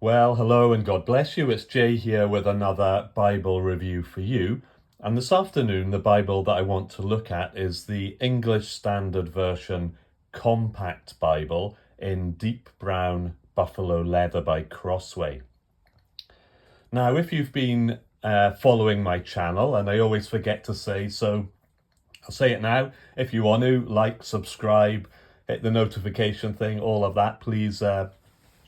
Well, hello and God bless you. It's Jay here with another Bible review for you. And this afternoon, the Bible that I want to look at is the English Standard Version Compact Bible in deep brown buffalo leather by Crossway. Now, if you've been following my channel, and I always forget to say so, I'll say it now. If you want to, like, subscribe, hit the notification thing, all of that, please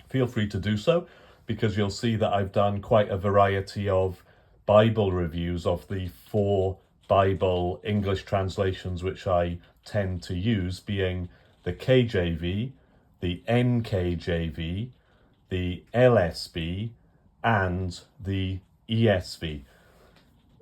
feel free to do so, because you'll see that I've done quite a variety of Bible reviews of the 4 Bible English translations which I tend to use, being the KJV, the NKJV, the LSB, and the ESV.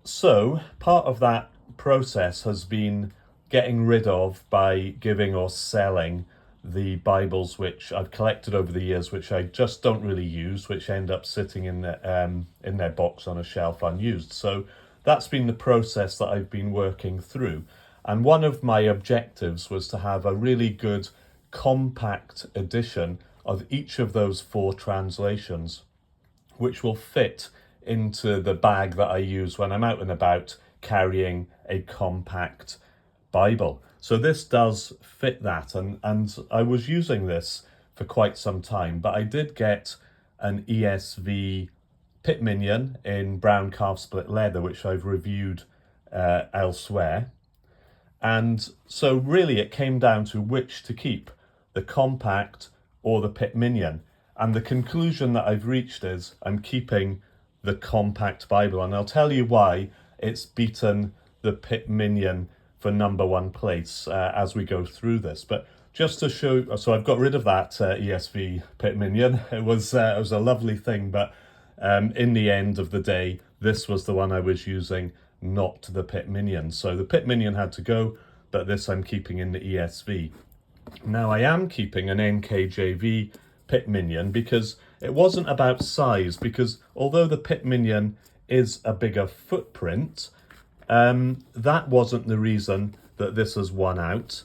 So part of that process has been getting rid of, by giving or selling, the Bibles which I've collected over the years, which I just don't really use, which end up sitting in their box on a shelf unused. So that's been the process that I've been working through. And one of my objectives was to have a really good compact edition of each of those 4 translations, which will fit into the bag that I use when I'm out and about carrying a compact Bible. So this does fit that, and I was using this for quite some time, but I did get an ESV Pitt Minion in brown calf split leather, which I've reviewed elsewhere. And so really it came down to which to keep, the compact or the Pitt Minion. And the conclusion that I've reached is I'm keeping the compact Bible, and I'll tell you why it's beaten the Pitt Minion for number 1 place as we go through this. But just to show, so I've got rid of that ESV Pitt Minion. It was a lovely thing, but in the end of the day, this was the one I was using, not the Pitt Minion. So the Pitt Minion had to go, but this I'm keeping in the ESV. Now I am keeping an NKJV Pitt Minion because it wasn't about size, because although the Pitt Minion is a bigger footprint, that wasn't the reason that this has won out.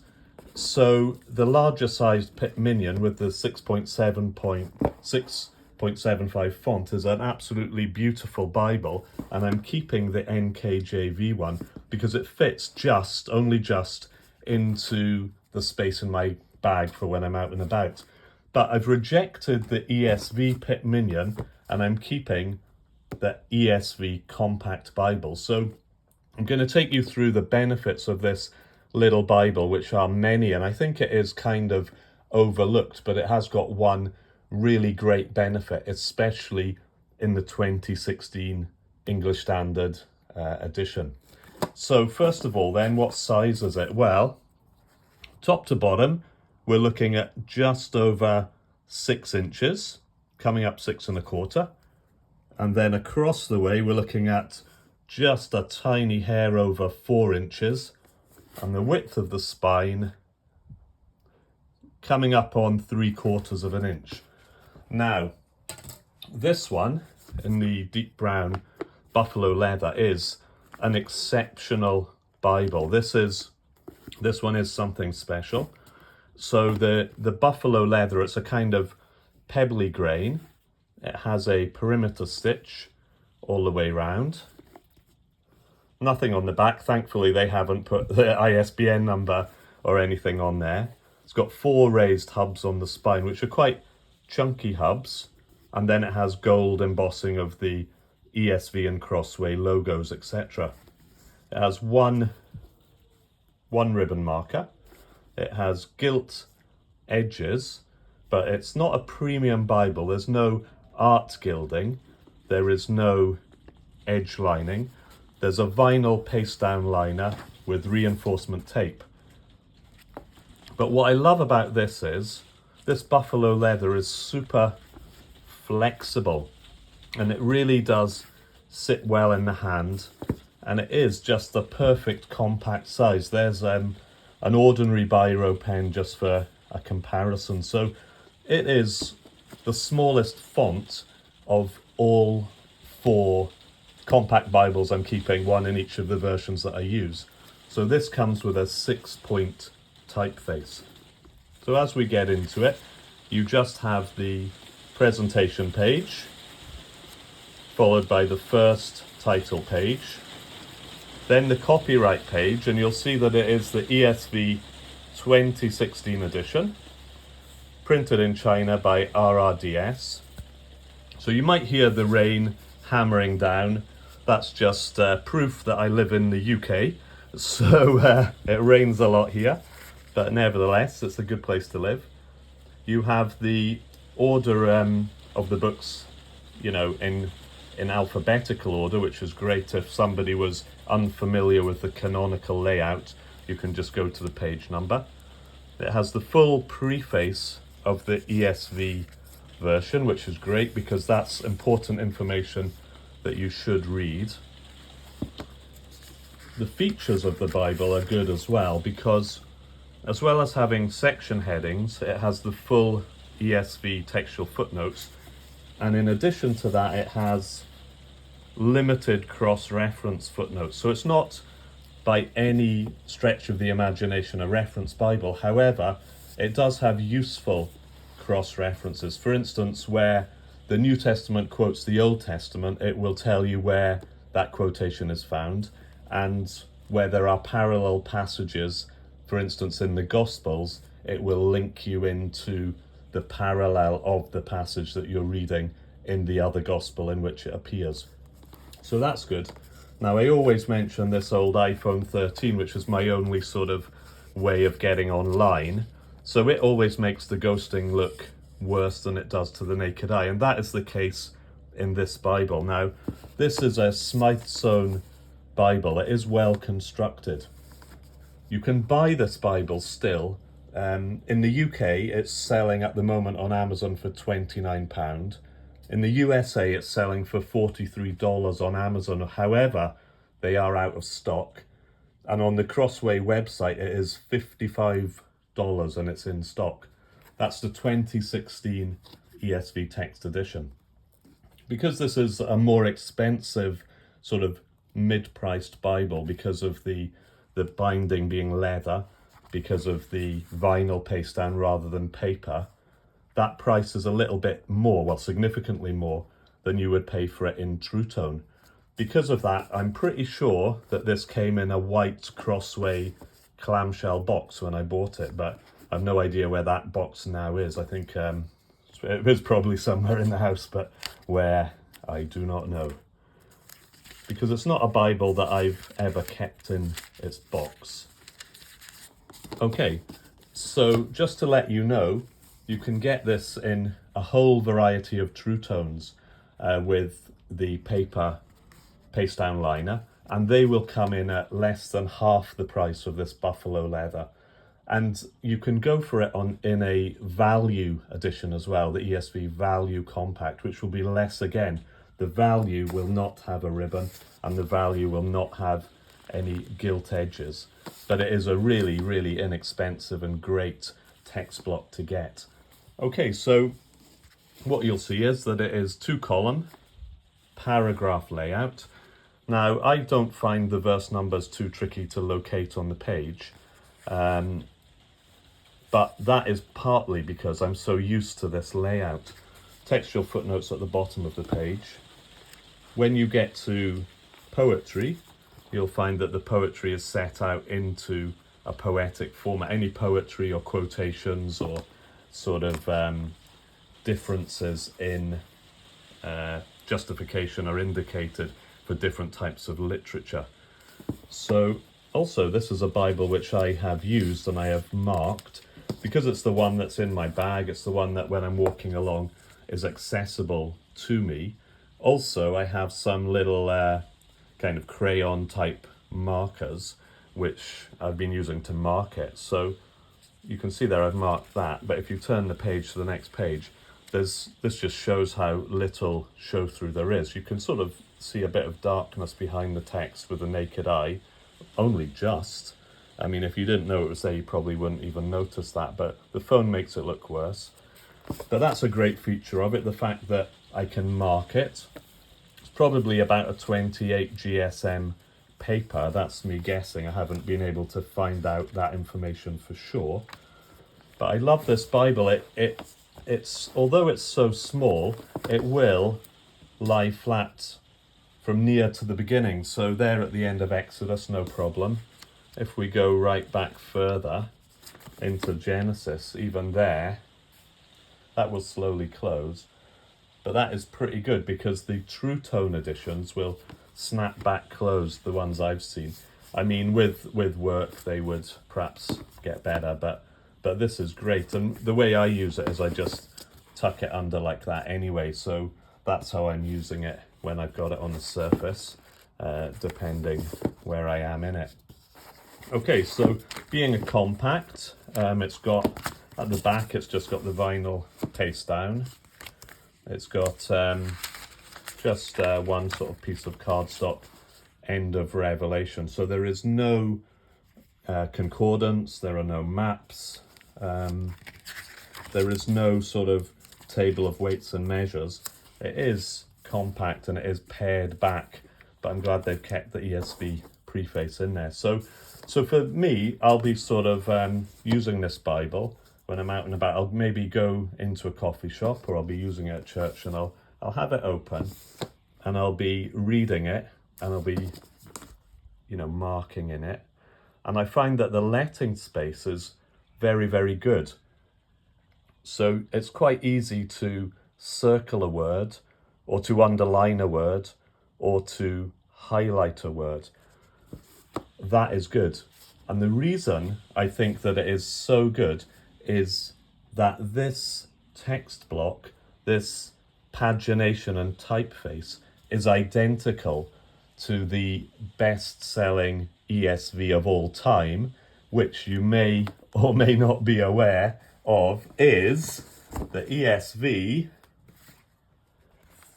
So the larger sized Pitt Minion with the 6.75 font is an absolutely beautiful Bible, and I'm keeping the NKJV one because it fits only just into the space in my bag for when I'm out and about. But I've rejected the ESV Pitt Minion and I'm keeping the ESV Compact Bible. So I'm going to take you through the benefits of this little Bible, which are many, and I think it is kind of overlooked, but it has got one really great benefit, especially in the 2016 English Standard edition. So first of all then, what size is it? Well, top to bottom, we're looking at just over 6 inches, coming up 6 1/4. And then across the way, we're looking at just a tiny hair over 4 inches, and the width of the spine coming up on 3/4 of an inch. Now, this one in the deep brown buffalo leather is an exceptional Bible. This one is something special. So the buffalo leather, it's a kind of pebbly grain. It has a perimeter stitch all the way round. Nothing on the back. Thankfully, they haven't put the ISBN number or anything on there. It's got 4 raised hubs on the spine, which are quite chunky hubs. And then it has gold embossing of the ESV and Crossway logos, etc. It has one ribbon marker. It has gilt edges, but it's not a premium Bible. There's no art gilding. There is no edge lining. There's a vinyl paste down liner with reinforcement tape. But what I love about this is this buffalo leather is super flexible, and it really does sit well in the hand, and it is just the perfect compact size. There's an ordinary biro pen just for a comparison. So it is the smallest font of all 4 compact Bibles I'm keeping, one in each of the versions that I use. So this comes with a 6-point typeface. So as we get into it, you just have the presentation page, followed by the first title page, then the copyright page, and you'll see that it is the ESV 2016 edition, printed in China by RRDS. So you might hear the rain hammering down. That's just proof that I live in the UK, so it rains a lot here, but nevertheless it's a good place to live. You have the order of the books, you know, in alphabetical order, which is great. If somebody was unfamiliar with the canonical layout, you can just go to the page number. It has the full preface of the ESV version, which is great because that's important information that you should read. The features of the Bible are good as well, because as well as having section headings, it has the full ESV textual footnotes, and in addition to that it has limited cross-reference footnotes. So it's not by any stretch of the imagination a reference Bible. However, it does have useful cross-references. For instance, where the New Testament quotes the Old Testament, it will tell you where that quotation is found, and where there are parallel passages, for instance in the Gospels, it will link you into the parallel of the passage that you're reading in the other Gospel in which it appears. So that's good. Now, I always mention this old iPhone 13, which is my only sort of way of getting online. So it always makes the ghosting look worse than it does to the naked eye. And that is the case in this Bible. Now, this is a smyth-sewn Bible. It is well constructed. You can buy this Bible still. In the UK, it's selling at the moment on Amazon for £29. In the USA, it's selling for $43 on Amazon. However, they are out of stock. And on the Crossway website, it is $55 and it's in stock. That's the 2016 ESV text edition. Because this is a more expensive sort of mid-priced Bible, because of the binding being leather, because of the vinyl paste down rather than paper, that price is a little bit more, well, significantly more than you would pay for it in TruTone. Because of that, I'm pretty sure that this came in a white Crossway clamshell box when I bought it, but I've no idea where that box now is. I think it is probably somewhere in the house, but where, I do not know. Because it's not a Bible that I've ever kept in its box. Okay, so just to let you know, you can get this in a whole variety of TruTones with the paper paste down liner, and they will come in at less than half the price of this buffalo leather. And you can go for it in a value edition as well, the ESV Value Compact, which will be less again. The value will not have a ribbon, and the value will not have any gilt edges. But it is a really, really inexpensive and great text block to get. Okay, so what you'll see is that it is 2-column paragraph layout. Now, I don't find the verse numbers too tricky to locate on the page, but that is partly because I'm so used to this layout. Textual footnotes at the bottom of the page. When you get to poetry, you'll find that the poetry is set out into a poetic format. Any poetry or quotations or sort of differences in justification are indicated for different types of literature. So also, this is a Bible which I have used and I have marked because it's the one that's in my bag. It's the one that when I'm walking along is accessible to me. Also, I have some little kind of crayon type markers which I've been using to mark it. So you can see there I've marked that, but if you turn the page to the next page, this just shows how little show through there is. You can sort of see a bit of darkness behind the text with the naked eye, only just. I mean, if you didn't know it was there, you probably wouldn't even notice that, but the phone makes it look worse. But that's a great feature of it, the fact that I can mark it. It's probably about a 28 GSM paper, that's me guessing. I haven't been able to find out that information for sure. But I love this Bible. It although it's so small, it will lie flat from near to the beginning. So there at the end of Exodus, no problem. If we go right back further into Genesis, even there, that will slowly close. But that is pretty good because the TruTone editions will snap back closed, the ones I've seen. I mean, with work, they would perhaps get better, but this is great. And the way I use it is I just tuck it under like that anyway. So that's how I'm using it when I've got it on the surface, depending where I am in it. Okay, so being a compact, it's got, at the back, it's just got the vinyl paste down. It's got just one sort of piece of cardstock, end of Revelation. So there is no concordance, there are no maps, there is no sort of table of weights and measures. It is compact and it is pared back, but I'm glad they've kept the ESV preface in there. So for me, I'll be sort of using this Bible when I'm out and about. I'll maybe go into a coffee shop, or I'll be using it at church, and I'll have it open and I'll be reading it and I'll be, marking in it. And I find that the letting space is very, very good. So it's quite easy to circle a word, or to underline a word, or to highlight a word. That is good. And the reason I think that it is so good is that this text block, this pagination and typeface, is identical to the best-selling ESV of all time, which you may or may not be aware of, is the ESV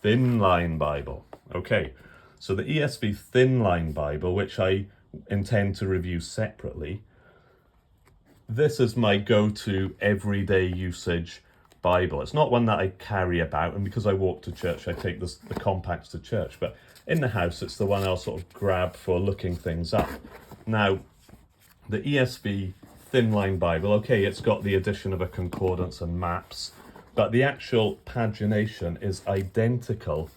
Thinline Bible. Okay, so the ESV Thinline Bible, which I intend to review separately, this is my go-to everyday usage Bible. It's not one that I carry about, and because I walk to church, I take the compacts to church, but in the house, it's the one I'll sort of grab for looking things up. Now, the ESV Thinline Bible, okay, it's got the addition of a concordance and maps, but the actual pagination is identical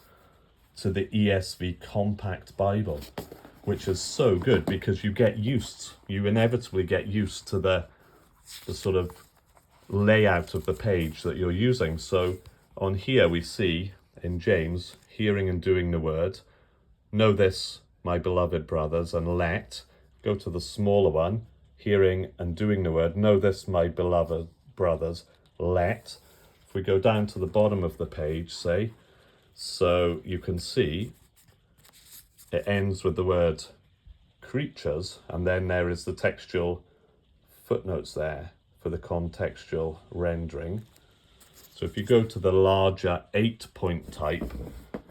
to the ESV Compact Bible, which is so good because you inevitably get used to the sort of layout of the page that you're using. So on here we see in James, hearing and doing the word. Know this, my beloved brothers, and let. Go to the smaller one, hearing and doing the word. Know this, my beloved brothers, let. If we go down to the bottom of the page, say, so you can see it ends with the word creatures, and then there is the textual footnotes there for the contextual rendering. So if you go to the larger 8-point type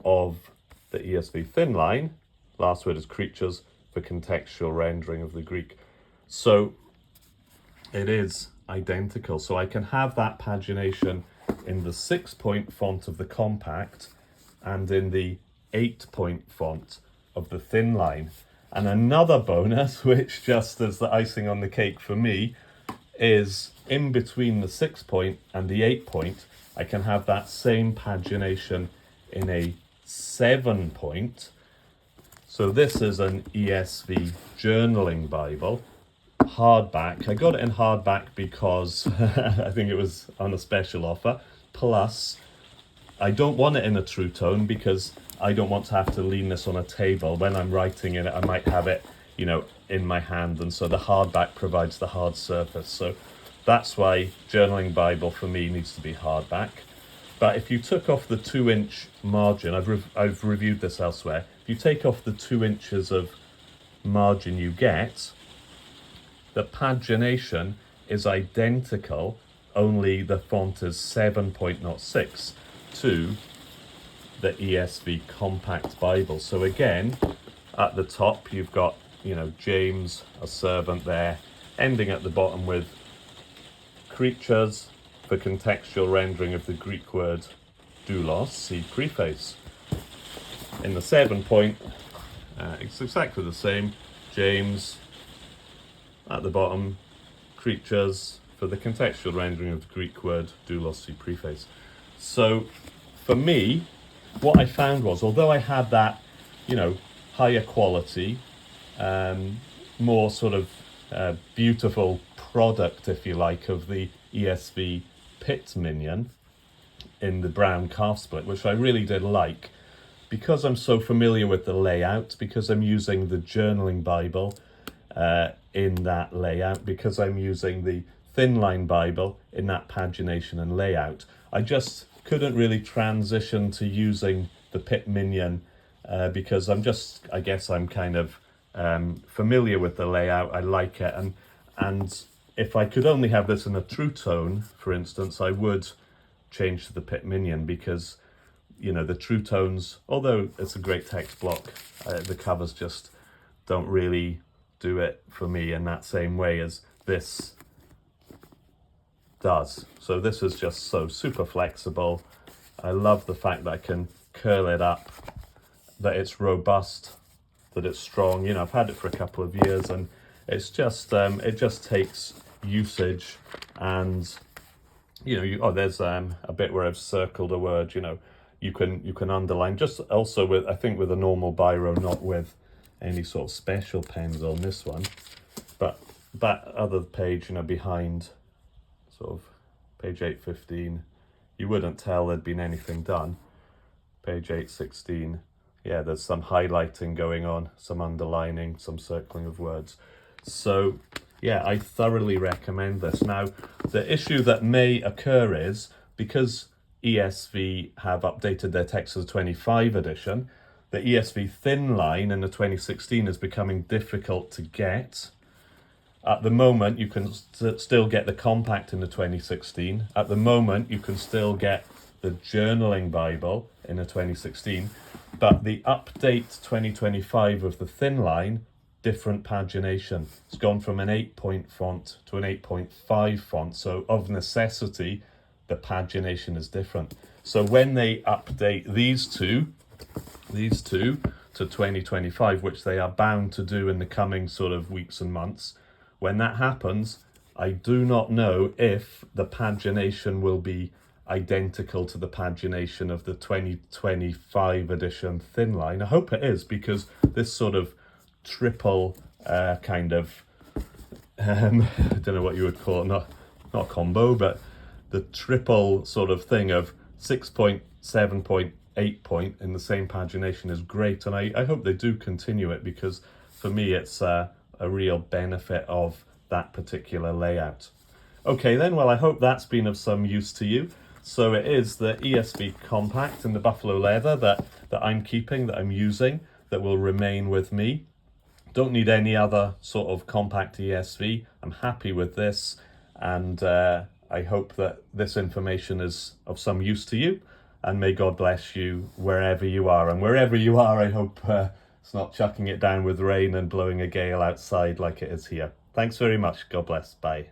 of the ESV Thinline, last word is creatures for contextual rendering of the Greek. So it is identical. So I can have that pagination in the 6-point font of the compact and in the 8-point font of the Thinline. And another bonus, which just as the icing on the cake for me, is in between the 6-point and the 8-point, I can have that same pagination in a 7-point. So this is an ESV journaling Bible, hardback. I got it in hardback because I think it was on a special offer. Plus, I don't want it in a TruTone because I don't want to have to lean this on a table. When I'm writing in it, I might have it, in my hand, and so the hardback provides the hard surface. So that's why journaling Bible for me needs to be hardback. But if you took off the 2-inch margin, I've reviewed this elsewhere. If you take off the 2 inches of margin you get, the pagination is identical, only the font is 7-point, not 6, to the ESV Compact Bible. So again, at the top, you've got, James, a servant there, ending at the bottom with creatures for contextual rendering of the Greek word doulos, see preface. In the 7-point, it's exactly the same. James, at the bottom, creatures for the contextual rendering of the Greek word doulos preface. So for me, what I found was, although I had that, higher quality, more sort of beautiful product, if you like, of the ESV Pitt Minion in the brown calf split, which I really did like, because I'm so familiar with the layout, because I'm using the Journaling Bible in that layout, because I'm using the Thinline Bible in that pagination and layout, I just couldn't really transition to using the Pitt Minion because I guess I'm kind of familiar with the layout. I like it, and if I could only have this in a TruTone, for instance, I would change to the Pitt Minion, because the TruTones, although it's a great text block, the covers just don't really do it for me in that same way as this does. So this is just so super flexible. I love the fact that I can curl it up, that it's robust, that it's strong. I've had it for a couple of years, and it's just it just takes usage. And there's a bit where I've circled a word. You can underline, just also with, I think, with a normal biro, not with any sort of special pens on this one, but that other page, behind sort of page 815, you wouldn't tell there'd been anything done. Page 816, yeah, there's some highlighting going on, some underlining, some circling of words. So yeah, I thoroughly recommend this. Now, the issue that may occur is, because ESV have updated their text to the 25 edition, the ESV Thinline in the 2016 is becoming difficult to get. At the moment, you can still get the Compact in the 2016. At the moment, you can still get the Journaling Bible in the 2016. But the update 2025 of the Thinline, different pagination. It's gone from an 8-point font to an 8.5 font. So of necessity, the pagination is different. So when they update these two to 2025, which they are bound to do in the coming sort of weeks and months, when that happens, I do not know if the pagination will be identical to the pagination of the 2025 edition Thinline. I hope it is, because this sort of triple kind of, I don't know what you would call it, not combo, but the triple sort of thing of 6-point, 7-point, 8-point in the same pagination is great. And I hope they do continue it, because for me it's a real benefit of that particular layout. Okay then, well, I hope that's been of some use to you. So it is the ESV Compact in the buffalo leather that I'm keeping, that I'm using, that will remain with me. Don't need any other sort of compact ESV. I'm happy with this, and I hope that this information is of some use to you, and may God bless you wherever you are. And wherever you are, I hope it's not chucking it down with rain and blowing a gale outside like it is here. Thanks very much. God bless. Bye.